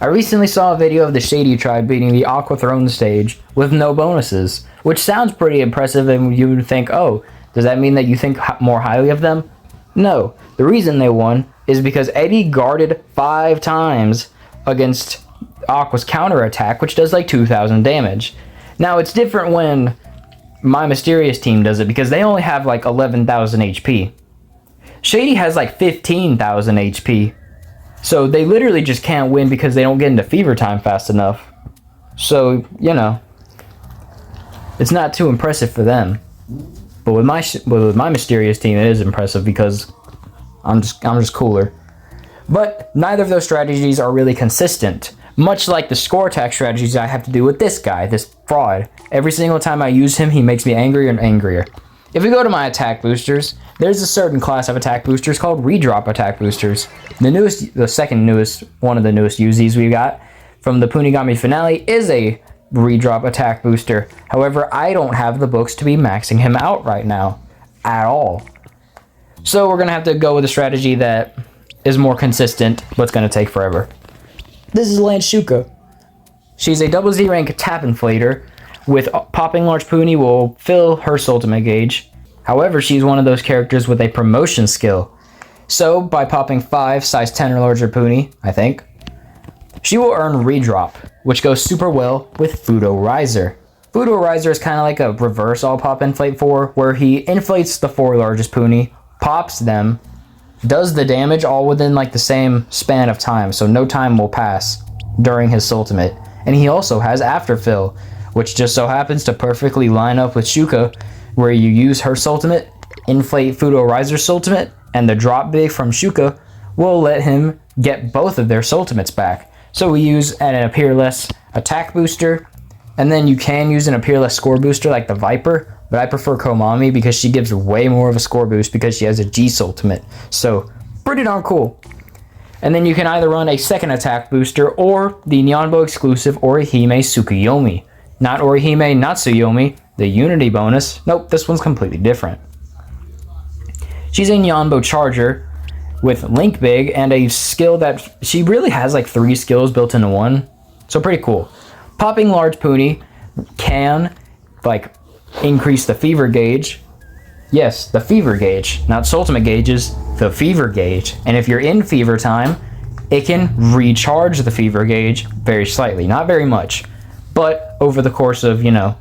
I recently saw a video of the Shady tribe beating the Aqua Throne stage with no bonuses, which sounds pretty impressive, and you would think, oh, does that mean that you think more highly of them? No, the reason they won is because Eddie guarded 5 times against Aqua's counterattack, which does like 2,000 damage. Now, it's different when my Mysterious team does it because they only have like 11,000 HP. Shady has like 15,000 HP. So they literally just can't win because they don't get into fever time fast enough. So, you know, it's not too impressive for them. But with my Mysterious team, it is impressive because I'm just cooler. But neither of those strategies are really consistent. Much like the score attack strategies I have to do with this guy, this fraud. Every single time I use him, he makes me angrier and angrier. If we go to my attack boosters, there's a certain class of attack boosters called redrop attack boosters. The second newest, one of the newest UZs we got from the Punigami finale is a redrop attack booster. However, I don't have the books to be maxing him out right now at all. So we're gonna have to go with a strategy that is more consistent, but it's gonna take forever. This is Lance Shuka. She's a double Z rank tap inflator with popping large Puni will fill her Soultimate gauge. However, she's one of those characters with a promotion skill. So by popping 5 size 10 or larger Puni, I think, she will earn redrop, which goes super well with Fudo Riser. Fudo Riser is kind of like a reverse all pop inflate 4, where he inflates the 4 largest Puni, pops them, does the damage all within like the same span of time, so no time will pass during his Soultimate. And he also has Afterfill, which just so happens to perfectly line up with Shuka, where you use her Soultimate, inflate Fudo Riser's Soultimate, and the drop big from Shuka will let him get both of their Soultimates back. So we use an Appear Less attack booster, and then you can use an Appear Less score booster like the Viper, but I prefer Komami because she gives way more of a score boost because she has a G Soultimate. So, pretty darn cool. And then you can either run a second attack booster or the Nyanbo exclusive Orihime Tsukuyomi. Not Orihime Natsuyomi, the Unity bonus. Nope, this one's completely different. She's a Nyanbo charger with Link Big and a skill that she really has like 3 skills built into one. So pretty cool. Popping large Puni can like increase the fever gauge. Yes, the fever gauge, not Soultimate gauges, the fever gauge. And if you're in fever time, it can recharge the fever gauge very slightly, not very much. But over the course of, you know,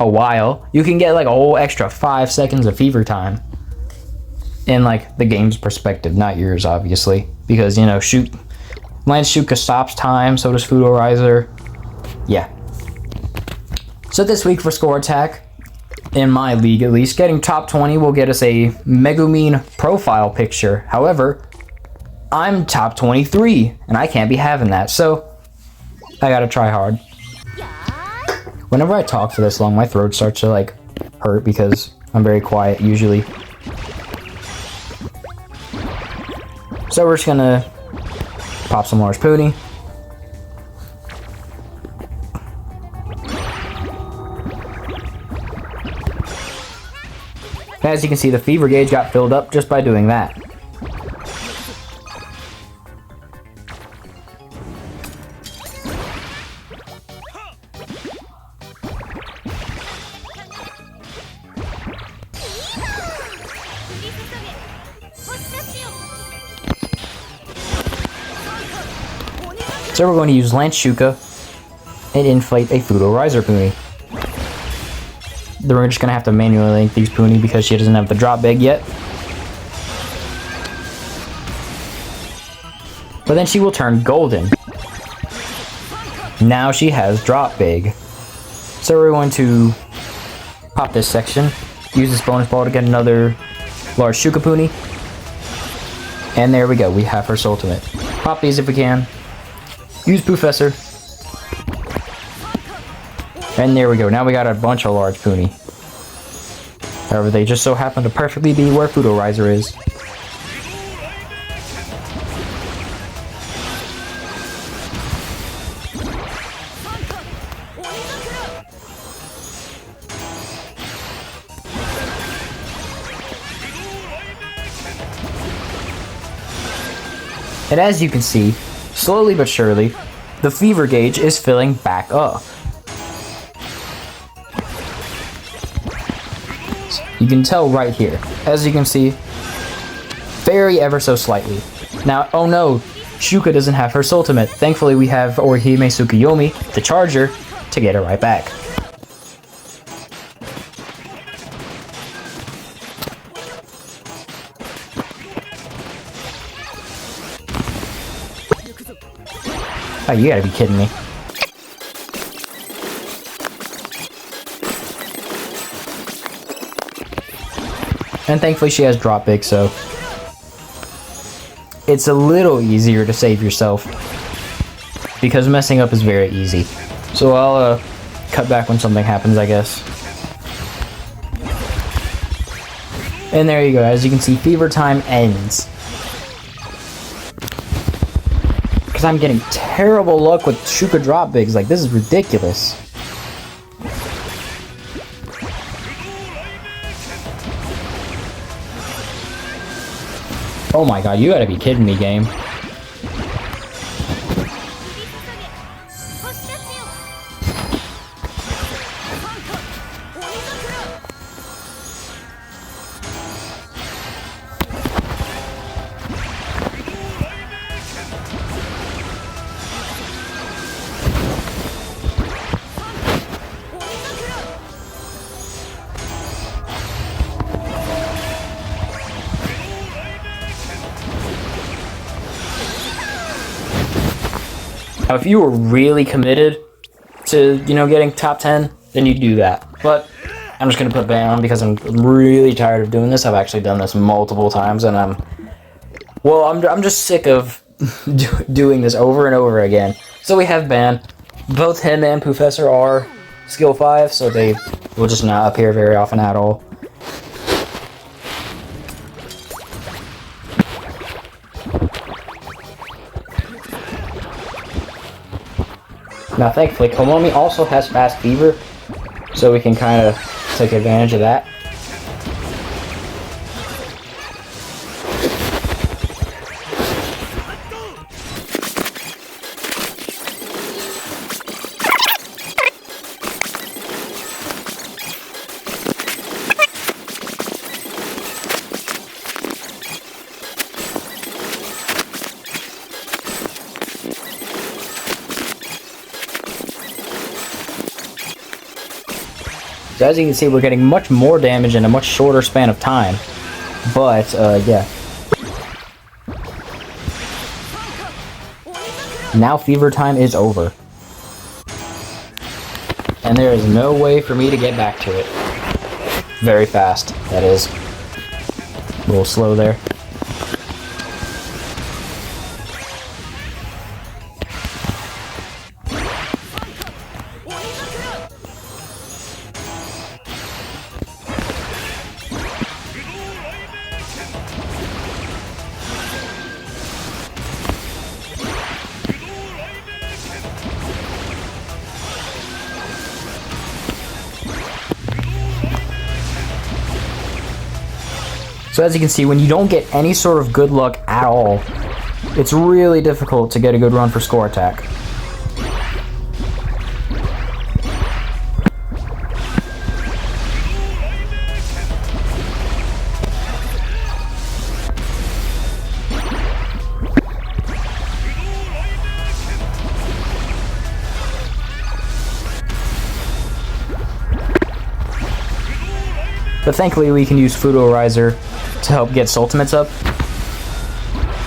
a while, you can get like a whole extra 5 seconds of fever time. In like the game's perspective, not yours obviously. Because, you know, Lance Shuka stops time, so does Fudo Riser. Yeah. So this week for score attack, in my league at least, getting top 20 will get us a Megumin profile picture. However, I'm top 23, and I can't be having that, so I gotta try hard. Whenever I talk for this long, my throat starts to like hurt because I'm very quiet usually. So we're just gonna pop some large Puni. As you can see, the fever gauge got filled up just by doing that. So we're going to use Lance Shuka and inflate a Fudo Riser Puni. Then we're just going to have to manually link these Puni because she doesn't have the drop big yet. But then she will turn golden. Now she has drop big. So we're going to pop this section, use this bonus ball to get another large Shuka Puni. And there we go, we have her Soultimate. Pop these if we can. Use Professor. And there we go, now we got a bunch of large Puni. However, they just so happen to perfectly be where Fudo Riser is. And as you can see, slowly but surely, the fever gauge is filling back up. You can tell right here. As you can see, very ever so slightly. Now, oh no, Shuka doesn't have her Soultimate. Thankfully, we have Orihime Tsukuyomi, the charger, to get her right back. Oh, you gotta be kidding me. And thankfully she has drop big, so it's a little easier to save yourself, because messing up is very easy. So I'll cut back when something happens, I guess. And there you go. As you can see, fever time ends. Because I'm getting terrible luck with Shuka drop bigs. Like, this is ridiculous. Oh my god, you gotta be kidding me, game. Now, if you were really committed to, you know, getting top 10, then you do that. But I'm just gonna put ban on because I'm really tired of doing this. I've actually done this multiple times, and I'm just sick of doing this over and over again. So we have ban. Both him and Professor are skill 5, so they will just not appear very often at all. Now, thankfully, Komomi also has fast fever, so we can kind of take advantage of that. So as you can see, we're getting much more damage in a much shorter span of time. But, yeah. Now fever time is over. And there is no way for me to get back to it. Very fast, that is. A little slow there. So as you can see, when you don't get any sort of good luck at all, it's really difficult to get a good run for score attack. But thankfully we can use Fudo Riser to help get Soultimates up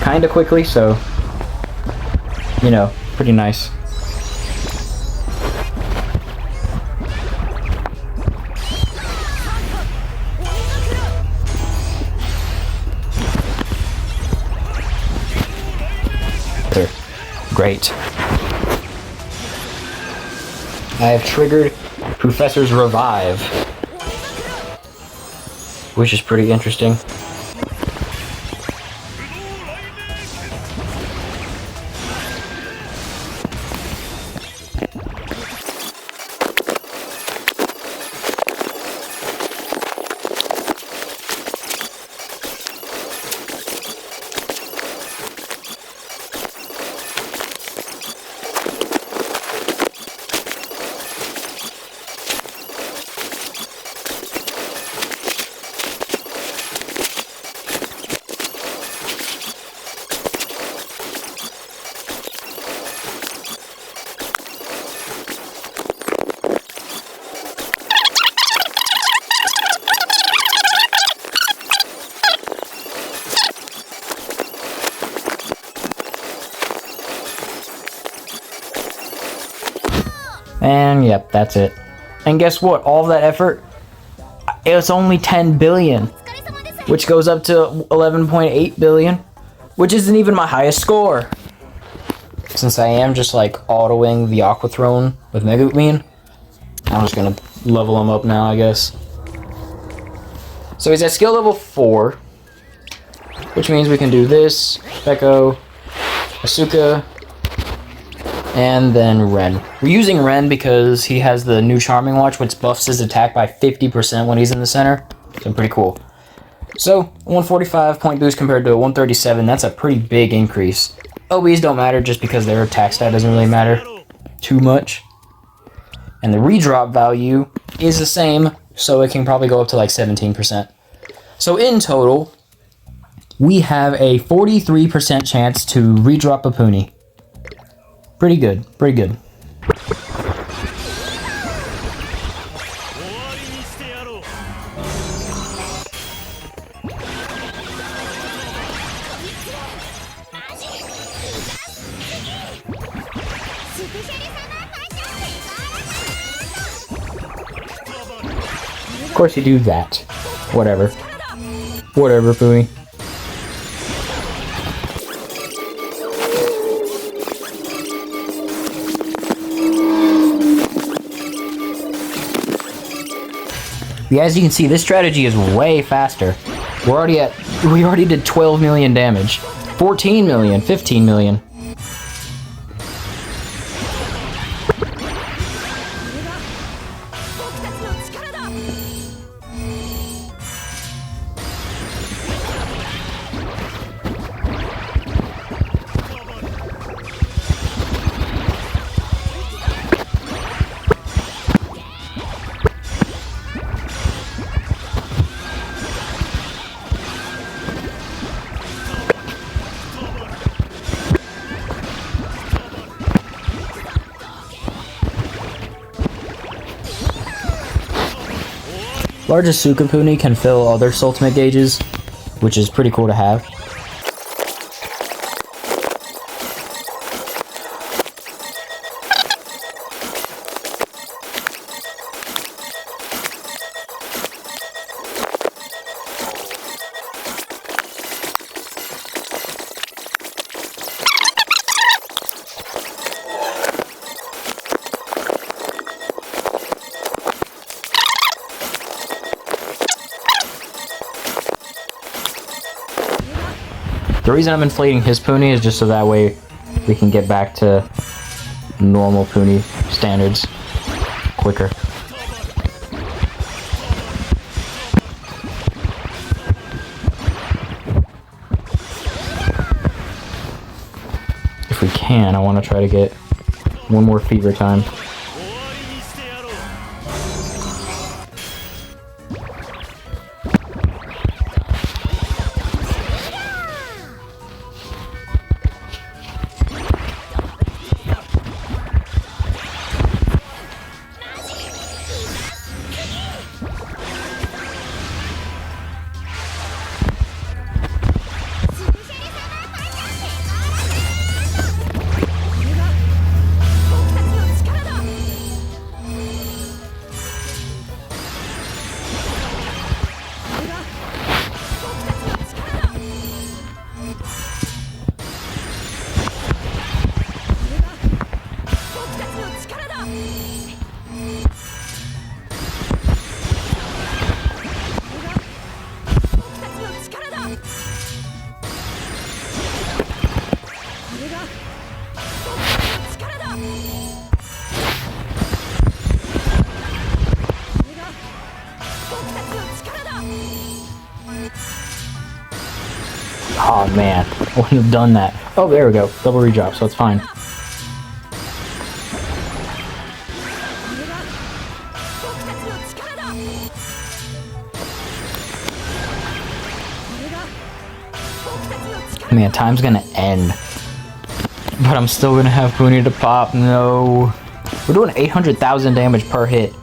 kinda quickly, so, you know, pretty nice. There. Great. I have triggered Professor's Revive, which is pretty interesting. And yep, that's it. And guess what? All of that effort, it's only 10 billion, which goes up to 11.8 billion, which isn't even my highest score. Since I am just like autoing the Aqua Throne with Megumin, I'm just gonna level him up now, I guess. So he's at skill level 4, which means we can do this, Beko, Asuka, and then Ren. We're using Ren because he has the new Charming Watch, which buffs his attack by 50% when he's in the center. So pretty cool. So, 145 point boost compared to a 137, that's a pretty big increase. OBs don't matter just because their attack stat doesn't really matter too much. And the redrop value is the same, so it can probably go up to like 17%. So in total, we have a 43% chance to redrop a Puni. Pretty good, pretty good. Of course you do that. Whatever. Whatever, Puni. Yeah, as you can see, this strategy is way faster. We already did 12 million damage. 14 million, 15 million. Largest Suka Puni can fill other Soultimate gauges, which is pretty cool to have. The reason I'm inflating his Puni is just so that way we can get back to normal Puni standards quicker. If we can, I want to try to get one more fever time. Oh man, I wouldn't have done that. Oh, there we go. Double redrop, so it's fine. Man, time's gonna end. But I'm still gonna have Puni to pop. No. We're doing 800,000 damage per hit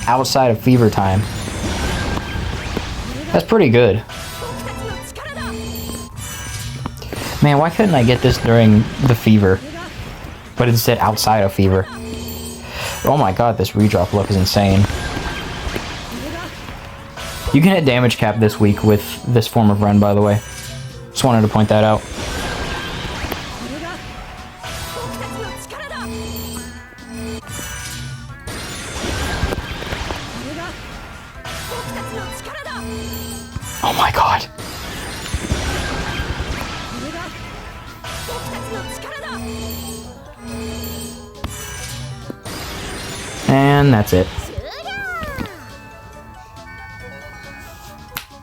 outside of fever time. That's pretty good. Man, why couldn't I get this during the fever? But instead outside of fever. Oh my god, this redrop luck is insane. You can hit damage cap this week with this form of run, by the way. Just wanted to point that out. Oh my god. And that's it.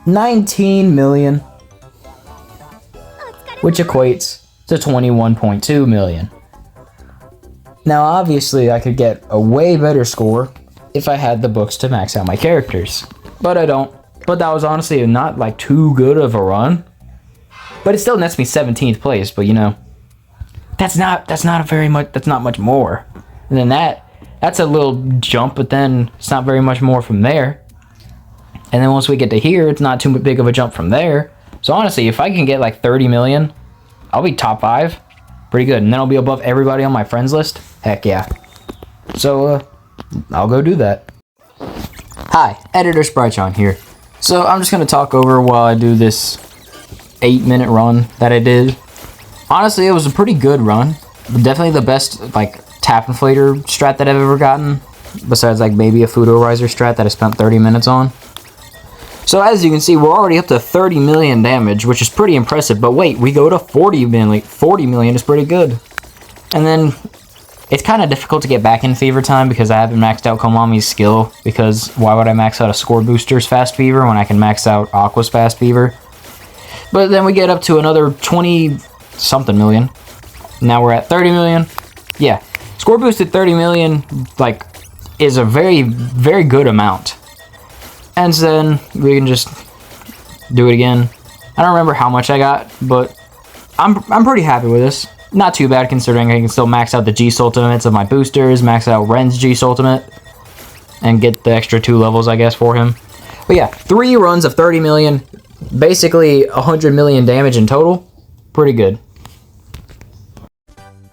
19 million, which equates to 21.2 million. Now obviously I could get a way better score if I had the books to max out my characters, but I don't. But that was honestly not like too good of a run, but it still nets me 17th place. But you know, that's not much more. And then that's a little jump, but then it's not very much more from there. And then once we get to here, it's not too big of a jump from there. So honestly, if I can get like 30 million, I'll be top 5. Pretty good. And then I'll be above everybody on my friends list. Heck yeah. So, I'll go do that. Hi, Editor Sprytron here. So I'm just going to talk over while I do this 8-minute run that I did. Honestly, it was a pretty good run. Definitely the best, like, tap inflator strat that I've ever gotten. Besides, like, maybe a Fudo Riser strat that I spent 30 minutes on. So as you can see, we're already up to 30 million damage, which is pretty impressive. But wait, we go to 40 million. 40 million is pretty good. And then it's kind of difficult to get back in Fever Time because I haven't maxed out Komami's skill. Because why would I max out a Score Booster's Fast Fever when I can max out Aqua's Fast Fever? But then we get up to another 20-something million. Now we're at 30 million. Yeah, Score Boosted 30 million, like, is a very, very good amount. And then we can just do it again. I don't remember how much I got, but I'm pretty happy with this. Not too bad considering I can still max out the G Soultimates of my boosters, max out Ren's G Soultimate, and get the extra 2 levels, I guess, for him. But yeah, 3 runs of 30 million, basically 100 million damage in total. Pretty good.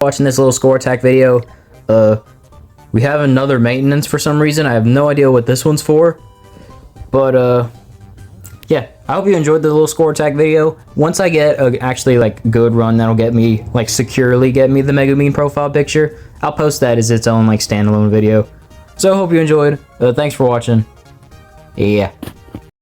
Watching this little score attack video, we have another maintenance for some reason. I have no idea what this one's for. But, yeah, I hope you enjoyed the little score attack video. Once I get a actually, like, good run that'll get me, like, securely get me the Megumin profile picture, I'll post that as its own, like, standalone video. So I hope you enjoyed. Thanks for watching. Yeah.